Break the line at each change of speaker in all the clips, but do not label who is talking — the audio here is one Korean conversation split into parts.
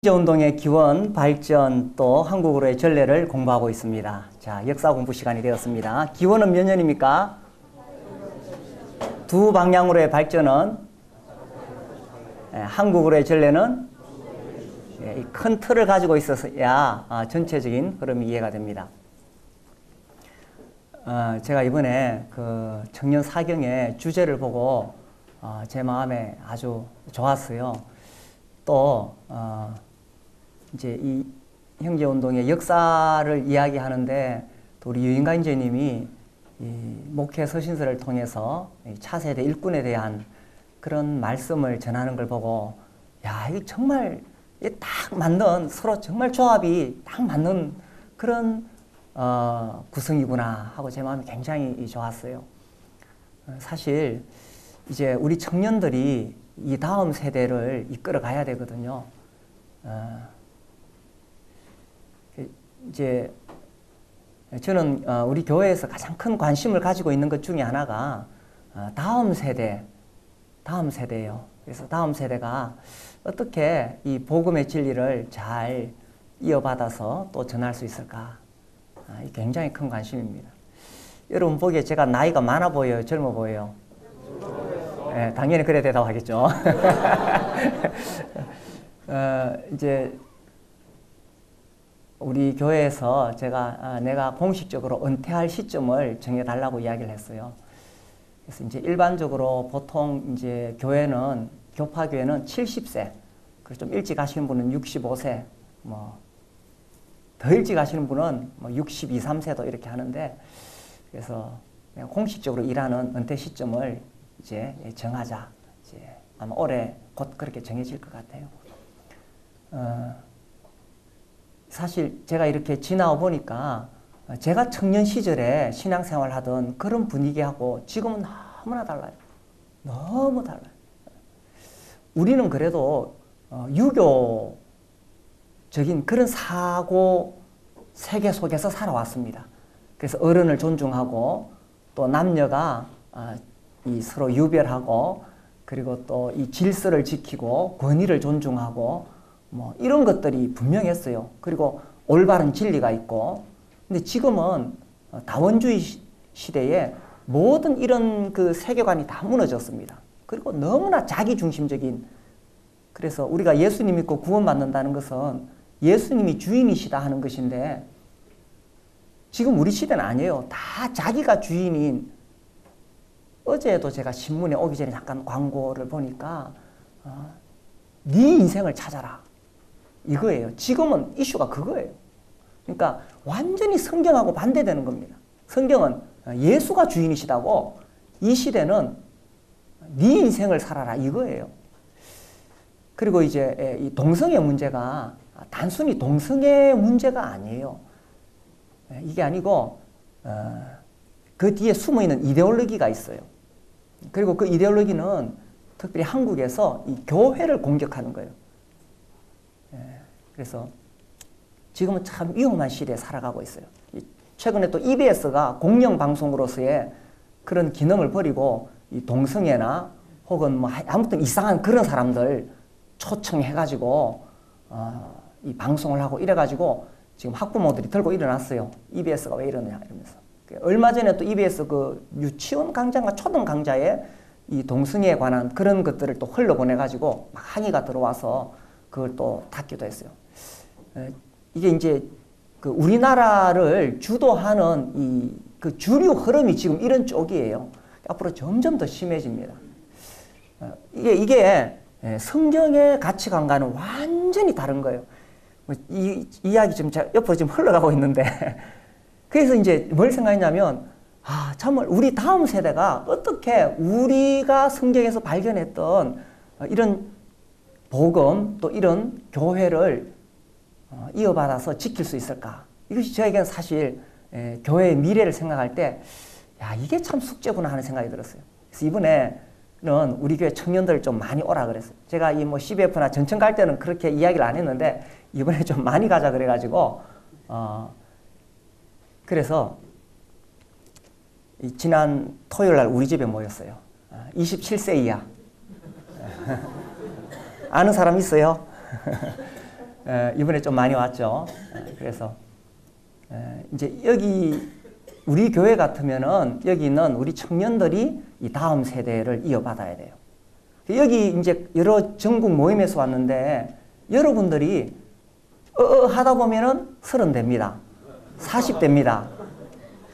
운동의 기원, 발전, 또 한국으로의 전례를 공부하고 있습니다. 자, 역사 공부 시간이 되었습니다. 기원은 몇 년입니까? 두 방향으로의 발전은, 한국으로의 전례는 이 큰 틀을 가지고 있어야 전체적인 흐름이 이해가 됩니다. 제가 이번에 그 청년 사경의 주제를 보고 제 마음에 아주 좋았어요. 또 이제 이 형제운동의 역사를 이야기하는데 또 우리 유인간제님이 이 목회 서신서를 통해서 차세대 일꾼에 대한 그런 말씀을 전하는 걸 보고, 야, 이게 정말 딱 맞는, 서로 정말 조합이 딱 맞는 그런 구성이구나 하고 제 마음이 굉장히 좋았어요. 사실 이제 우리 청년들이 이 다음 세대를 이끌어 가야 되거든요. 이제 저는 우리 교회에서 가장 큰 관심을 가지고 있는 것 중에 하나가 다음 세대예요. 그래서 다음 세대가 어떻게 이 복음의 진리를 잘 이어받아서 또 전할 수 있을까? 이 굉장히 큰 관심입니다. 여러분 보기에 제가 나이가 많아 보여요? 젊어 보여요? 네, 당연히 그래 대답하겠죠. 이제 우리 교회에서 내가 공식적으로 은퇴할 시점을 정해달라고 이야기를 했어요. 그래서 이제 일반적으로 보통 이제 교파교회는 70세, 그리고 좀 일찍 하시는 분은 65세, 더 일찍 하시는 분은 62, 3세도 이렇게 하는데, 그래서 그냥 공식적으로 일하는 은퇴 시점을 이제 정하자. 이제 아마 올해 곧 그렇게 정해질 것 같아요. 사실 제가 이렇게 지나와 보니까 제가 청년 시절에 신앙생활 하던 그런 분위기하고 지금은 너무나 달라요. 너무 달라요. 우리는 그래도 유교적인 그런 사고 세계 속에서 살아왔습니다. 그래서 어른을 존중하고 또 남녀가 이 서로 유별하고, 그리고 또 이 질서를 지키고 권위를 존중하고 이런 것들이 분명했어요. 그리고 올바른 진리가 있고. 근데 지금은 다원주의 시대에 모든 이런 그 세계관이 다 무너졌습니다. 그리고 너무나 자기중심적인, 그래서 우리가 예수님 믿고 구원받는다는 것은 예수님이 주인이시다 하는 것인데, 지금 우리 시대는 아니에요. 다 자기가 주인인. 어제도 제가 신문에 오기 전에 잠깐 광고를 보니까 네 인생을 찾아라, 이거예요. 지금은 이슈가 그거예요. 그러니까 완전히 성경하고 반대되는 겁니다. 성경은 예수가 주인이시다고, 이 시대는 네 인생을 살아라, 이거예요. 그리고 이제 이 동성애 문제가 단순히 동성애 문제가 아니에요. 이게 아니고 그 뒤에 숨어있는 이데올로기가 있어요. 그리고 그 이데올로기는 특별히 한국에서 이 교회를 공격하는 거예요. 그래서 지금은 참 위험한 시대에 살아가고 있어요. 최근에 또 EBS가 공영방송으로서의 그런 기능을 버리고 이 동성애나 혹은 아무튼 이상한 그런 사람들 초청해가지고 이 방송을 하고 이래가지고 지금 학부모들이 들고 일어났어요. EBS가 왜 이러느냐 이러면서. 얼마 전에 또 EBS 그 유치원 강좌인가 초등 강좌에 이 동성애에 관한 그런 것들을 또 흘러보내가지고 막 항의가 들어와서 그걸 또 닫기도 했어요. 이게 이제 그 우리나라를 주도하는 이 그 주류 흐름이 지금 이런 쪽이에요. 앞으로 점점 더 심해집니다. 이게 성경의 가치관과는 완전히 다른 거예요. 이 이야기 좀 옆으로 지금 흘러가고 있는데, 그래서 이제 뭘 생각했냐면, 정말 우리 다음 세대가 어떻게 우리가 성경에서 발견했던 이런 복음, 또 이런 교회를 이어받아서 지킬 수 있을까? 이것이 저에게는 사실 교회의 미래를 생각할 때, 야, 이게 참 숙제구나 하는 생각이 들었어요. 그래서 이번에는 우리 교회 청년들 좀 많이 오라 그랬어요. 제가 이 CBF나 전청 갈 때는 그렇게 이야기를 안 했는데, 이번에 좀 많이 가자 그래가지고, 그래서 지난 토요일 날 우리 집에 모였어요. 27세 이하. 아는 사람 있어요? 이번에 좀 많이 왔죠. 그래서 이제 여기 우리 교회 같으면은 여기 있는 우리 청년들이 이 다음 세대를 이어받아야 돼요. 여기 이제 여러 전국 모임에서 왔는데 여러분들이 하다 보면은 30 됩니다. 40 됩니다.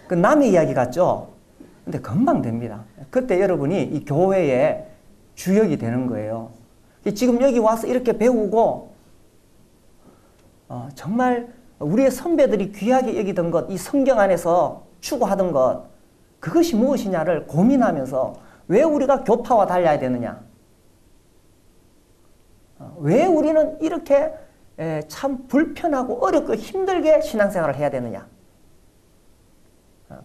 그 남의 이야기 같죠? 근데 금방 됩니다. 그때 여러분이 이 교회의 주역이 되는 거예요. 지금 여기 와서 이렇게 배우고 정말 우리의 선배들이 귀하게 여기던 것, 이 성경 안에서 추구하던 것, 그것이 무엇이냐를 고민하면서 왜 우리가 교파와 달려야 되느냐? 왜 우리는 이렇게 참 불편하고 어렵고 힘들게 신앙생활을 해야 되느냐?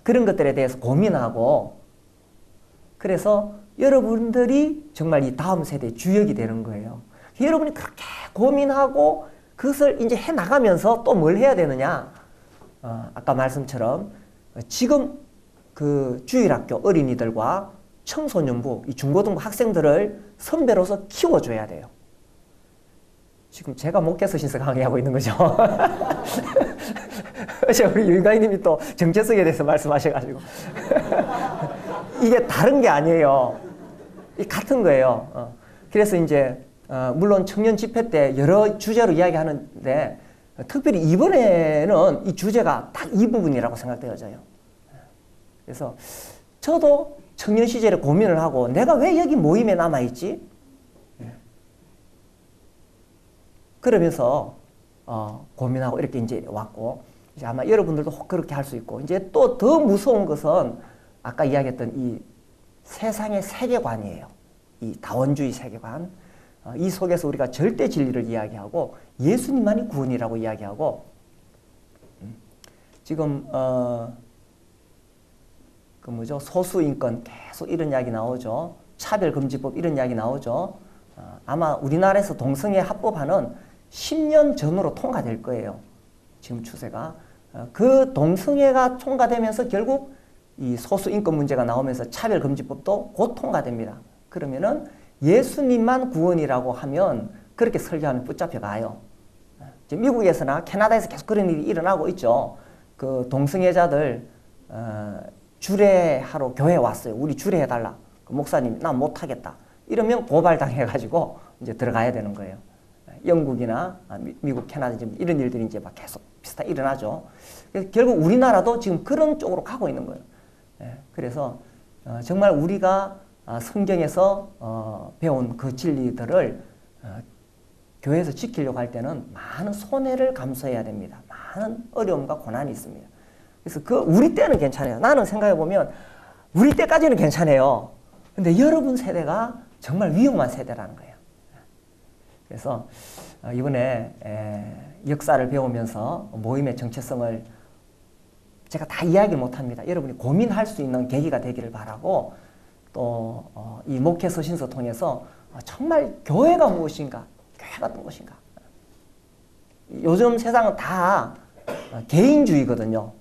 그런 것들에 대해서 고민하고, 그래서 여러분들이 정말 이 다음 세대의 주역이 되는 거예요. 여러분이 그렇게 고민하고 그것을 이제 해 나가면서 또 뭘 해야 되느냐? 아까 말씀처럼 지금 그 주일학교 어린이들과 청소년부, 이 중고등부 학생들을 선배로서 키워줘야 돼요. 지금 제가 목회서 신서 강의하고 있는 거죠. 어제 우리 유인강님이 또 정체성에 대해서 말씀하셔가지고 이게 다른 게 아니에요. 이 같은 거예요. 그래서 이제 물론 청년 집회 때 여러 주제로 이야기하는데 특별히 이번에는 이 주제가 딱 이 부분이라고 생각되어져요. 그래서 저도 청년 시절에 고민을 하고 내가 왜 여기 모임에 남아있지? 그러면서 고민하고 이렇게 이제 왔고, 이제 아마 여러분들도 그렇게 할 수 있고, 이제 또 더 무서운 것은 아까 이야기했던 이 세상의 세계관이에요. 이 다원주의 세계관. 이 속에서 우리가 절대 진리를 이야기하고 예수님만이 구원이라고 이야기하고, 지금 그 뭐죠? 소수인권 계속 이런 이야기 나오죠. 차별금지법 이런 이야기 나오죠. 아마 우리나라에서 동성애 합법화는 10년 전으로 통과될 거예요. 지금 추세가. 그 동성애가 통과되면서 결국 이 소수인권 문제가 나오면서 차별금지법도 곧 통과됩니다. 그러면은 예수님만 구원이라고 하면 그렇게 설교하면 붙잡혀 가요. 지금 미국에서나 캐나다에서 계속 그런 일이 일어나고 있죠. 그 동성애자들 주례하러 교회에 왔어요. 우리 주례해달라. 그 목사님 난 못하겠다. 이러면 고발당해가지고 이제 들어가야 되는 거예요. 영국이나 미국, 캐나다 지금 이런 일들이 이제 막 계속 비슷하게 일어나죠. 그래서 결국 우리나라도 지금 그런 쪽으로 가고 있는 거예요. 그래서 정말 우리가 성경에서 배운 그 진리들을 교회에서 지키려고 할 때는 많은 손해를 감수해야 됩니다. 많은 어려움과 고난이 있습니다. 그래서 우리 때는 괜찮아요. 나는 생각해 보면 우리 때까지는 괜찮아요. 근데 여러분 세대가 정말 위험한 세대라는 거예요. 그래서 이번에 역사를 배우면서 모임의 정체성을 제가 다 이야기 못합니다. 여러분이 고민할 수 있는 계기가 되기를 바라고, 또 이 목회 서신서 통해서 정말 교회가 무엇인가, 교회가 무엇인가. 요즘 세상은 다 개인주의거든요.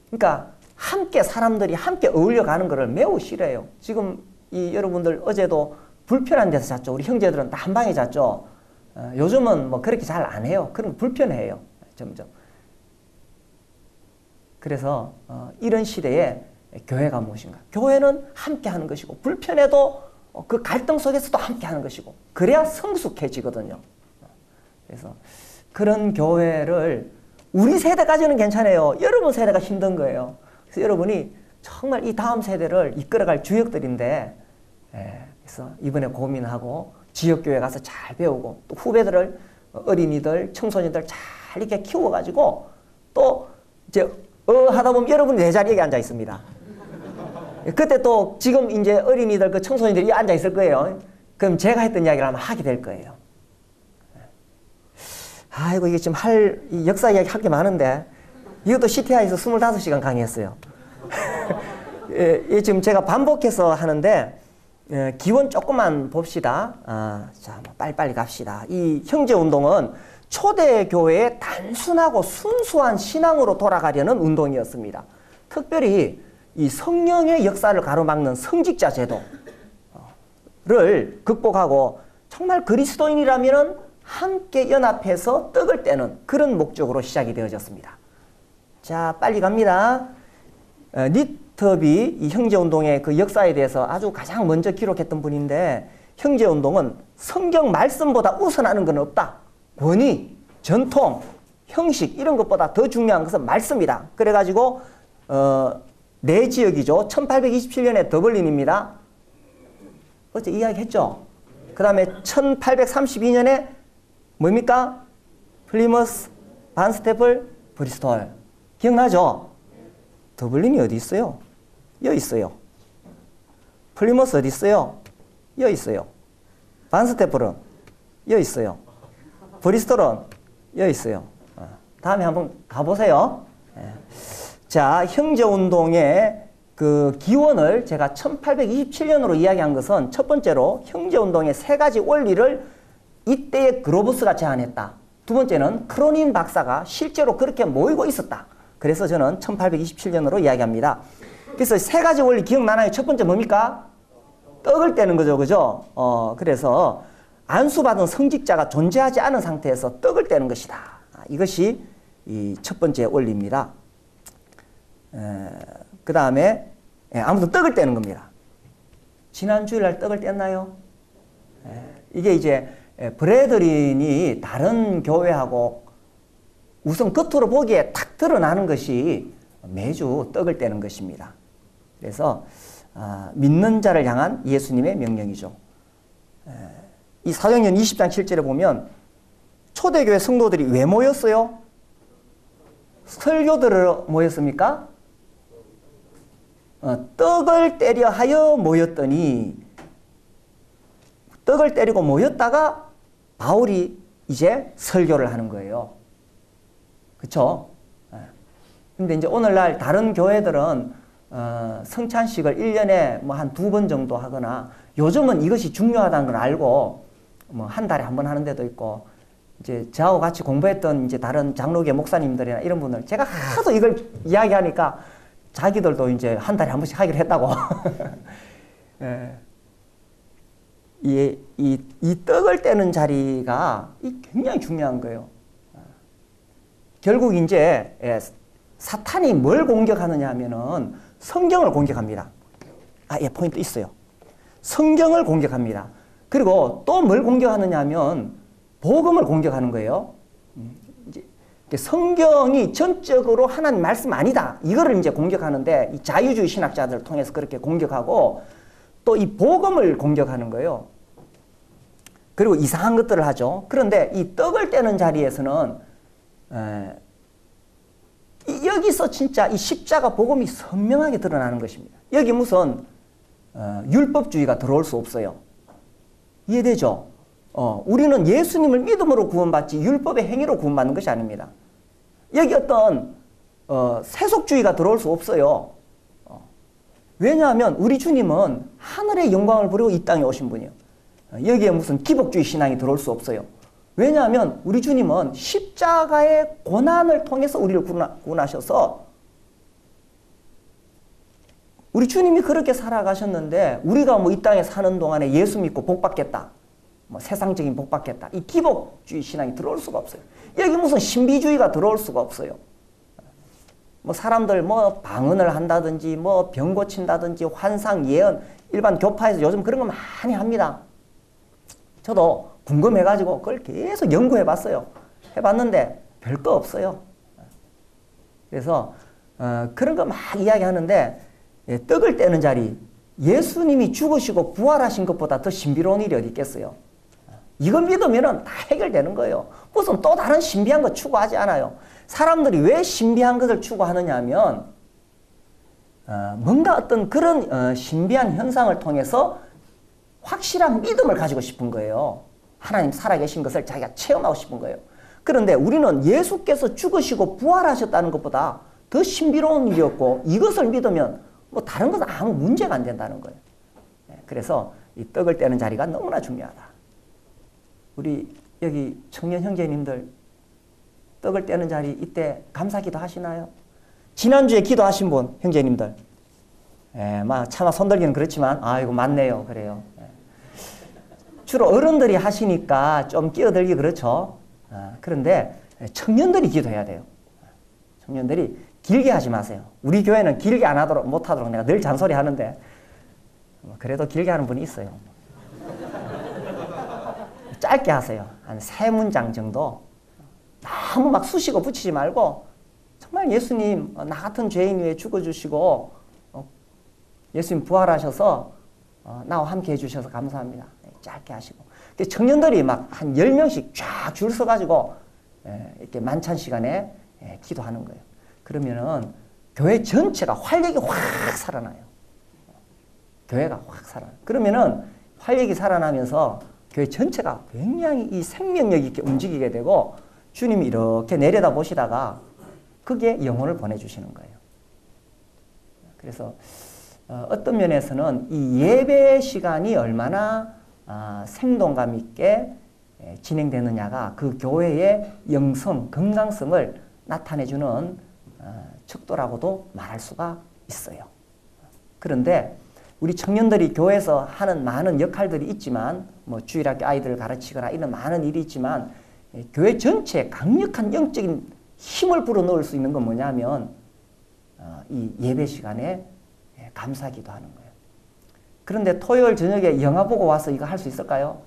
그러니까 함께 사람들이 함께 어울려 가는 것을 매우 싫어해요. 지금 이 여러분들 어제도 불편한 데서 잤죠. 우리 형제들은 다 한 방에 잤죠. 요즘은 뭐 그렇게 잘 안 해요. 그럼 불편해요. 점점. 그래서 이런 시대에 교회가 무엇인가? 교회는 함께 하는 것이고, 불편해도 그 갈등 속에서도 함께 하는 것이고, 그래야 성숙해지거든요. 그래서 그런 교회를 우리 세대까지는 괜찮아요. 여러분 세대가 힘든 거예요. 그래서 여러분이 정말 이 다음 세대를 이끌어갈 주역들인데, 그래서 이번에 고민하고 지역교회 가서 잘 배우고, 또 후배들을, 어린이들, 청소년들 잘 이렇게 키워가지고, 또 이제 하다 보면 여러분이 내 자리에 앉아 있습니다. 그때 또 지금 이제 어린이들, 그 청소년들이 앉아 있을 거예요. 그럼 제가 했던 이야기를 아마 하게 될 거예요. 아이고, 이게 지금 이 역사 이야기 할 게 많은데, 이것도 CTI에서 25시간 강의했어요. 지금 제가 반복해서 하는데, 기원 조금만 봅시다. 자, 빨리빨리 갑시다. 이 형제운동은 초대교회의 단순하고 순수한 신앙으로 돌아가려는 운동이었습니다. 특별히 이 성령의 역사를 가로막는 성직자 제도를 극복하고, 정말 그리스도인이라면 함께 연합해서 떡을 떼는 그런 목적으로 시작이 되어졌습니다. 자, 빨리 갑니다. 니터비 이 형제운동의 그 역사에 대해서 아주 가장 먼저 기록했던 분인데, 형제운동은 성경 말씀보다 우선하는 건 없다. 권위, 전통, 형식 이런 것보다 더 중요한 것은 말씀이다. 그래가지고 내 지역이죠. 1827년에 더블린입니다. 어제 이야기했죠. 그 다음에 1832년에 뭡니까? 플리머스, 반스테플, 브리스톨. 기억나죠? 더블린이 어디 있어요? 여기 있어요. 플리머스 어디 있어요? 여기 있어요. 반스테플은 여기 있어요. 브리스톨은 여기 있어요. 다음에 한번 가보세요. 자, 형제운동의 그 기원을 제가 1827년으로 이야기한 것은 첫 번째로 형제운동의 세 가지 원리를 이때의 그로브스가 제안했다. 두 번째는 크로닌 박사가 실제로 그렇게 모이고 있었다. 그래서 저는 1827년으로 이야기합니다. 그래서 세 가지 원리 기억나나요? 첫 번째 뭡니까? 떡을 떼는 거죠. 그죠? 그래서 안수받은 성직자가 존재하지 않은 상태에서 떡을 떼는 것이다. 이것이 이 첫 번째 원리입니다. 그 다음에 아무튼 떡을 떼는 겁니다. 지난 주일날 떡을 뗐나요? 이게 이제 브레드린이 다른 교회하고 우선 겉으로 보기에 탁 드러나는 것이 매주 떡을 떼는 것입니다. 그래서 믿는 자를 향한 예수님의 명령이죠. 이 사도행전 20장 7절에 보면 초대교회 성도들이 왜 모였어요? 설교 들으러 모였습니까? 떡을 떼려 하여 모였더니, 떡을 때리고 모였다가 바울이 이제 설교를 하는 거예요. 그쵸? 근데 이제 오늘날 다른 교회들은 성찬식을 1년에 뭐 한 2번 정도 하거나, 요즘은 이것이 중요하다는 걸 알고 뭐 한 달에 한 번 하는 데도 있고, 이제 저하고 같이 공부했던 이제 다른 장로교 목사님들이나 이런 분들, 제가 하도 이걸 이야기하니까 자기들도 이제 한 달에 한 번씩 하기로 했다고. 이 떡을 떼는 자리가 굉장히 중요한 거예요. 결국 이제 사탄이 뭘 공격하느냐 하면은 성경을 공격합니다. 포인트 있어요. 성경을 공격합니다. 그리고 또 뭘 공격하느냐 하면 복음을 공격하는 거예요. 성경이 전적으로 하나님 말씀 아니다. 이거를 이제 공격하는데, 이 자유주의 신학자들을 통해서 그렇게 공격하고, 또 이 복음을 공격하는 거예요. 그리고 이상한 것들을 하죠. 그런데 이 떡을 떼는 자리에서는 여기서 진짜 이 십자가 복음이 선명하게 드러나는 것입니다. 여기 무슨 율법주의가 들어올 수 없어요. 이해되죠? 우리는 예수님을 믿음으로 구원받지 율법의 행위로 구원받는 것이 아닙니다. 여기 어떤 세속주의가 들어올 수 없어요. 왜냐하면 우리 주님은 하늘의 영광을 부리고 이 땅에 오신 분이에요. 여기에 무슨 기복주의 신앙이 들어올 수 없어요. 왜냐하면 우리 주님은 십자가의 고난을 통해서 우리를 구원하셔서, 우리 주님이 그렇게 살아가셨는데 우리가 뭐 이 땅에 사는 동안에 예수 믿고 복 받겠다, 뭐 세상적인 복 받겠다, 이 기복주의 신앙이 들어올 수가 없어요. 여기 무슨 신비주의가 들어올 수가 없어요. 뭐 사람들 뭐 방언을 한다든지 뭐 병 고친다든지 환상 예언, 일반 교파에서 요즘 그런 거 많이 합니다. 저도 궁금해가지고 그걸 계속 연구해봤어요. 해봤는데 별거 없어요. 그래서 그런 거 막 이야기하는데, 떡을 떼는 자리, 예수님이 죽으시고 부활하신 것보다 더 신비로운 일이 어디 있겠어요. 이걸 믿으면 다 해결되는 거예요. 무슨 또 다른 신비한 거 추구하지 않아요. 사람들이 왜 신비한 것을 추구하느냐 하면 뭔가 어떤 그런 신비한 현상을 통해서 확실한 믿음을 가지고 싶은 거예요. 하나님 살아계신 것을 자기가 체험하고 싶은 거예요. 그런데 우리는 예수께서 죽으시고 부활하셨다는 것보다 더 신비로운 일이었고, 이것을 믿으면 뭐 다른 것은 아무 문제가 안 된다는 거예요. 그래서 이 떡을 떼는 자리가 너무나 중요하다. 우리 여기 청년 형제님들 떡을 떼는 자리 이때 감사기도 하시나요? 지난주에 기도하신 분 형제님들, 막 차마 손들기는 그렇지만 이거 맞네요. 그래요. 주로 어른들이 하시니까 좀 끼어들기 그렇죠. 그런데 청년들이 기도해야 돼요. 청년들이 길게 하지 마세요. 우리 교회는 길게 안 하도록, 못 하도록 내가 늘 잔소리 하는데, 그래도 길게 하는 분이 있어요. 짧게 하세요. 한 3문장 정도. 너무 막 쑤시고 붙이지 말고, 정말 예수님, 나 같은 죄인 위해 죽어주시고, 예수님 부활하셔서, 나와 함께 해주셔서 감사합니다. 짧게 하시고. 청년들이 막 한 10명씩 쫙 줄 서가지고, 이렇게 만찬 시간에 기도하는 거예요. 그러면은, 교회 전체가 활력이 확 살아나요. 교회가 확 살아나요. 그러면은, 활력이 살아나면서, 교회 전체가 굉장히 이 생명력 있게 움직이게 되고, 주님이 이렇게 내려다 보시다가, 그게 영혼을 보내주시는 거예요. 그래서, 어떤 면에서는 이 예배 시간이 얼마나 생동감 있게 진행되느냐가 그 교회의 영성, 건강성을 나타내주는 척도라고도 말할 수가 있어요. 그런데 우리 청년들이 교회에서 하는 많은 역할들이 있지만, 뭐 주일학교 아이들을 가르치거나 이런 많은 일이 있지만, 교회 전체에 강력한 영적인 힘을 불어넣을 수 있는 건 뭐냐면, 이 예배 시간에 감사기도 하는 거예요. 그런데 토요일 저녁에 영화 보고 와서 이거 할 수 있을까요?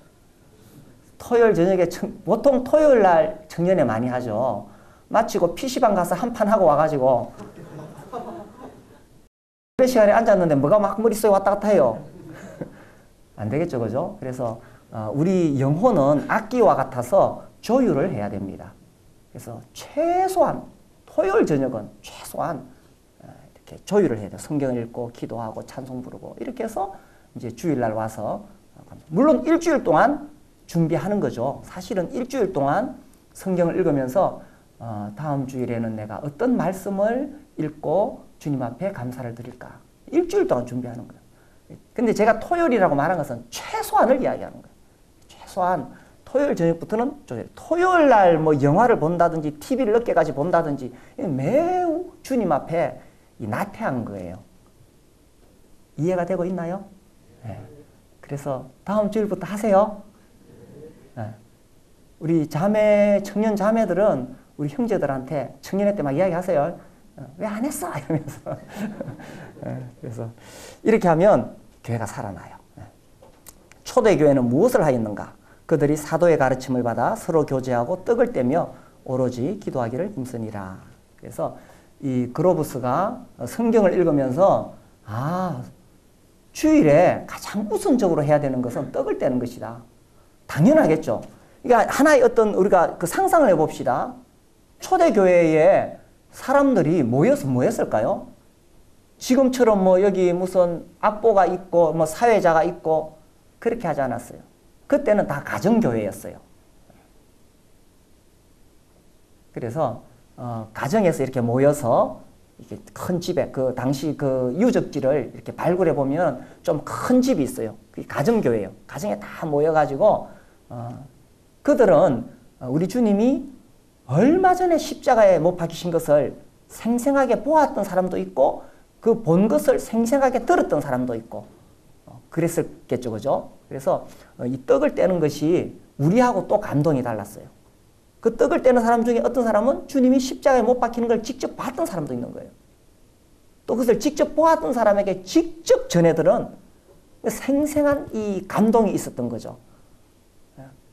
토요일 저녁에 보통 토요일 날 청년회 많이 하죠. 마치고 PC방 가서 한 판 하고 와가지고 예배 시간에 앉았는데 뭐가 막 머릿속에 왔다 갔다 해요. 안 되겠죠, 그죠? 그래서 우리 영혼은 악기와 같아서 조율을 해야 됩니다. 그래서 최소한 토요일 저녁은 최소한 이렇게 조율을 해야 돼요. 성경을 읽고 기도하고 찬송 부르고 이렇게 해서 이제 주일날 와서, 물론 일주일 동안 준비하는 거죠. 사실은 일주일 동안 성경을 읽으면서 다음 주일에는 내가 어떤 말씀을 읽고 주님 앞에 감사를 드릴까. 일주일 동안 준비하는 거예요. 근데 제가 토요일이라고 말한 것은 최소한을 이야기하는 거예요. 최소한 토요일 저녁부터는 토요일 날 뭐 영화를 본다든지 TV를 늦게까지 본다든지 매우 주님 앞에 나태한 거예요. 이해가 되고 있나요? 네. 그래서 다음 주일부터 하세요. 네. 우리 청년 자매들은 우리 형제들한테 청년회 때 막 이야기하세요. 왜 안 했어? 이러면서. 네. 그래서 이렇게 하면 교회가 살아나요. 네. 초대교회는 무엇을 하였는가? 그들이 사도의 가르침을 받아 서로 교제하고 떡을 떼며 오로지 기도하기를 힘쓰니라. 그래서 이 그로부스가 성경을 읽으면서 주일에 가장 우선적으로 해야 되는 것은 떡을 떼는 것이다. 당연하겠죠. 그러니까 하나의 어떤 우리가 그 상상을 해봅시다. 초대교회에 사람들이 모여서 뭐 했을까요? 지금처럼 뭐 여기 무슨 악보가 있고 뭐 사회자가 있고 그렇게 하지 않았어요. 그때는 다 가정교회였어요. 그래서 가정에서 이렇게 모여서 이렇게 큰 집에 그 당시 그 유적지를 이렇게 발굴해 보면 좀 큰 집이 있어요. 그게 가정교회예요. 가정에 다 모여가지고 그들은 우리 주님이 얼마 전에 십자가에 못 박히신 것을 생생하게 보았던 사람도 있고 그 본 것을 생생하게 들었던 사람도 있고 그랬었겠죠, 그죠? 그래서 이 떡을 떼는 것이 우리하고 또 감동이 달랐어요. 그 떡을 떼는 사람 중에 어떤 사람은 주님이 십자가에 못 박히는 걸 직접 봤던 사람도 있는 거예요. 또 그것을 직접 보았던 사람에게 직접 전해들은 생생한 이 감동이 있었던 거죠.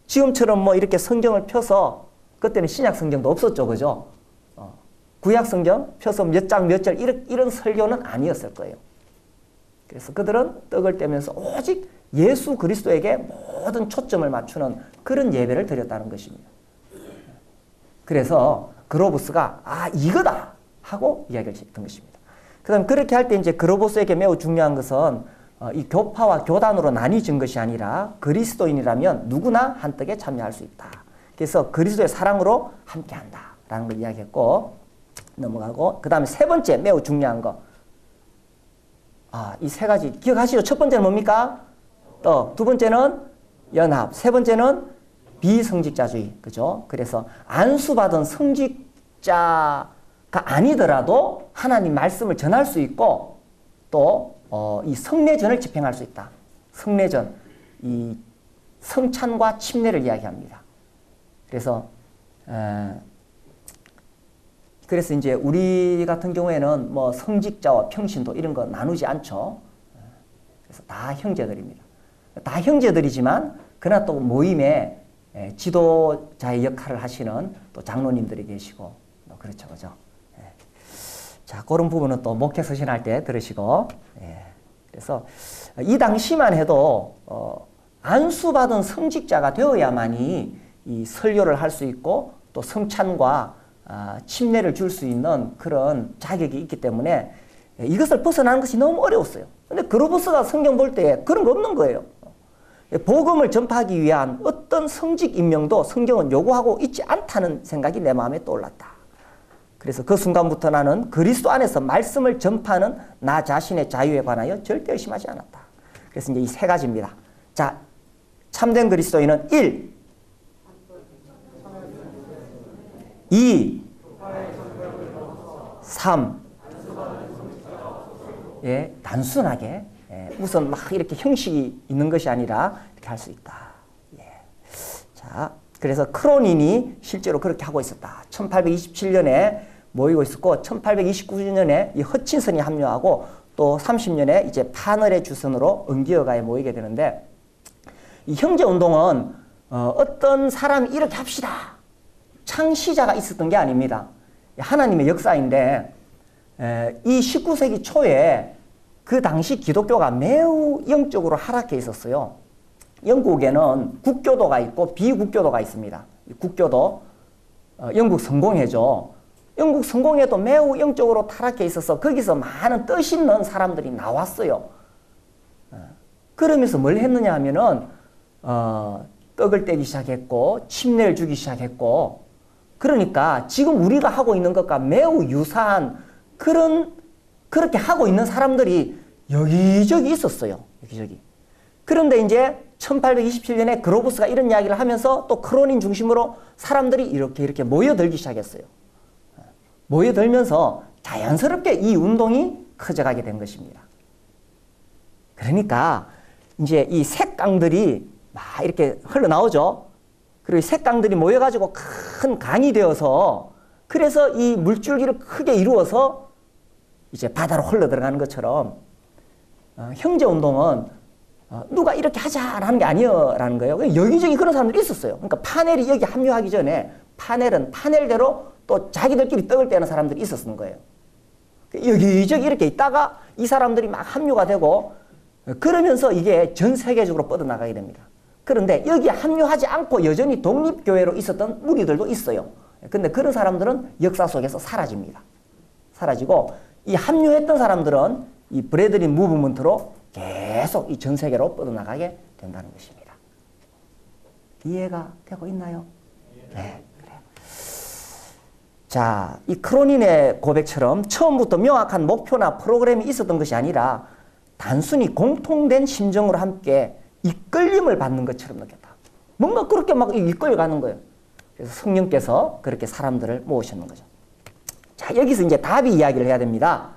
지금처럼 뭐 이렇게 성경을 펴서 그때는 신약 성경도 없었죠, 그죠? 구약 성경 펴서 몇 장 몇 절 이런 설교는 아니었을 거예요. 그래서 그들은 떡을 떼면서 오직 예수 그리스도에게 모든 초점을 맞추는 그런 예배를 드렸다는 것입니다. 그래서 그로부스가 이거다 하고 이야기를 했던 것입니다. 그 다음 그렇게 할 때 이제 그로부스에게 매우 중요한 것은 이 교파와 교단으로 나뉘어진 것이 아니라 그리스도인이라면 누구나 한떡에 참여할 수 있다. 그래서 그리스도의 사랑으로 함께한다 라는 걸 이야기했고 넘어가고 그 다음에 세 번째 매우 중요한 거 이 세 가지 기억하시죠? 첫 번째는 뭡니까? 떡. 두 번째는 연합. 세 번째는 비성직자주의. 그죠? 그래서 안수받은 성직자가 아니더라도 하나님 말씀을 전할 수 있고 또 이 성례전을 집행할 수 있다. 성례전. 이 성찬과 침례를 이야기합니다. 그래서 이제 우리 같은 경우에는 뭐 성직자와 평신도 이런 거 나누지 않죠. 그래서 다 형제들입니다. 다 형제들이지만 그러나 또 모임에 지도자의 역할을 하시는 또 장로님들이 계시고 그렇죠, 그죠? 자, 그런 부분은 또 목회 서신할 때 들으시고, 그래서 이 당시만 해도 안수받은 성직자가 되어야만이 이 설교를 할 수 있고 또 성찬과 침례를 줄 수 있는 그런 자격이 있기 때문에 이것을 벗어나는 것이 너무 어려웠어요. 근데 그로버스가 성경 볼 때 그런 거 없는 거예요. 복음을 전파하기 위한 어떤 성직 임명도 성경은 요구하고 있지 않다는 생각이 내 마음에 떠올랐다. 그래서 그 순간부터 나는 그리스도 안에서 말씀을 전파하는 나 자신의 자유에 관하여 절대 의심하지 않았다. 그래서 이제 이 세 가지입니다. 자, 참된 그리스도인은 1. 2. 3. 단순하게 우선 막 이렇게 형식이 있는 것이 아니라 이렇게 할 수 있다. 자, 그래서 크로닌이 실제로 그렇게 하고 있었다. 1827년에 모이고 있었고 1829년에 이 허친슨이 합류하고 또 30년에 이제 파널의 주선으로 은기어가에 모이게 되는데 이 형제운동은 어떤 사람이 이렇게 합시다. 창시자가 있었던 게 아닙니다. 하나님의 역사인데 이 19세기 초에 그 당시 기독교가 매우 영적으로 하락해 있었어요. 영국에는 국교도가 있고 비국교도가 있습니다. 국교도, 영국 성공회죠. 영국 성공회도 매우 영적으로 타락해 있어서 거기서 많은 뜻있는 사람들이 나왔어요. 그러면서 뭘 했느냐 하면은 떡을 떼기 시작했고 침례를 주기 시작했고 그러니까 지금 우리가 하고 있는 것과 매우 유사한 그렇게 하고 있는 사람들이 여기저기 있었어요. 여기저기. 그런데 이제 1827년에 그로브스가 이런 이야기를 하면서 또 크로닌 중심으로 사람들이 이렇게 모여들기 시작했어요. 모여들면서 자연스럽게 이 운동이 커져가게 된 것입니다. 그러니까 이제 이 색강들이 막 이렇게 흘러나오죠. 그리고 색강들이 모여가지고 큰 강이 되어서 그래서 이 물줄기를 크게 이루어서 이제 바다로 흘러들어가는 것처럼 형제운동은 누가 이렇게 하자라는 게 아니라는 거예요. 여기저기 그런 사람들이 있었어요. 그러니까 파넬이 여기 합류하기 전에 파넬은 파넬대로 또 자기들끼리 떡을 떼는 사람들이 있었는 거예요. 여기저기 이렇게 있다가 이 사람들이 막 합류가 되고 그러면서 이게 전 세계적으로 뻗어나가게 됩니다. 그런데 여기 합류하지 않고 여전히 독립교회로 있었던 무리들도 있어요. 근데 그런 사람들은 역사 속에서 사라집니다. 사라지고 이 합류했던 사람들은 이 브래들린 무브먼트로 계속 이 전 세계로 뻗어나가게 된다는 것입니다. 이해가 되고 있나요? 네. 그래요. 자, 이 크로닌의 고백처럼 처음부터 명확한 목표나 프로그램이 있었던 것이 아니라 단순히 공통된 심정으로 함께 이끌림을 받는 것처럼 느꼈다. 뭔가 그렇게 막 이끌려가는 거예요. 그래서 성령께서 그렇게 사람들을 모으셨는 거죠. 자, 여기서 이제 답이 이야기를 해야 됩니다.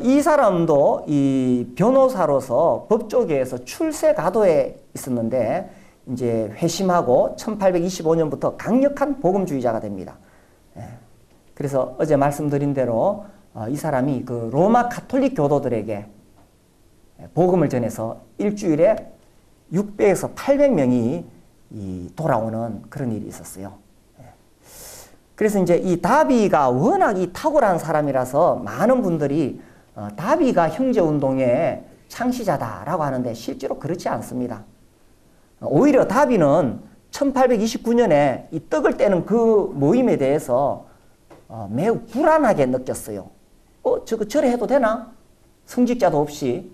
이 사람도 이 변호사로서 법조계에서 출세 가도에 있었는데 이제 회심하고 1825년부터 강력한 복음주의자가 됩니다. 그래서 어제 말씀드린 대로 이 사람이 그 로마 가톨릭 교도들에게 복음을 전해서 일주일에 600에서 800명이 돌아오는 그런 일이 있었어요. 그래서 이제 이 다비가 워낙 이 탁월한 사람이라서 많은 분들이 다비가 형제운동의 창시자다라고 하는데 실제로 그렇지 않습니다. 오히려 다비는 1829년에 이 떡을 떼는 그 모임에 대해서 매우 불안하게 느꼈어요. 저거 저래 해도 되나? 성직자도 없이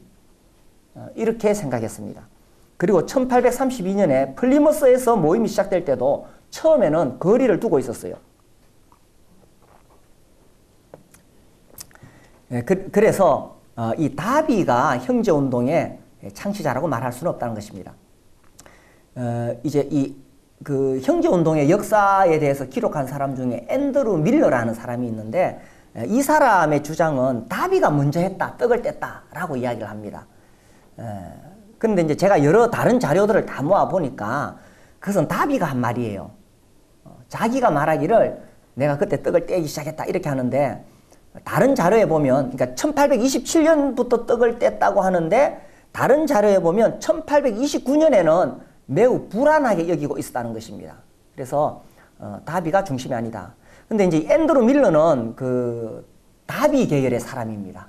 이렇게 생각했습니다. 그리고 1832년에 플리머스에서 모임이 시작될 때도 처음에는 거리를 두고 있었어요. 그래서 이 다비가 형제운동의 창시자라고 말할 수는 없다는 것입니다. 이제 그 형제운동의 역사에 대해서 기록한 사람 중에 앤드루 밀러라는 사람이 있는데 이 사람의 주장은 다비가 먼저 했다, 떡을 뗐다라고 이야기를 합니다. 그런데 이제 제가 여러 다른 자료들을 다 모아보니까 그것은 다비가 한 말이에요. 자기가 말하기를 내가 그때 떡을 떼기 시작했다 이렇게 하는데 다른 자료에 보면 그러니까 1827년부터 떡을 뗐다고 하는데 다른 자료에 보면 1829년에는 매우 불안하게 여기고 있었다는 것입니다. 그래서 다비가 중심이 아니다. 근데 이제 앤드루 밀러는 그 다비 계열의 사람입니다.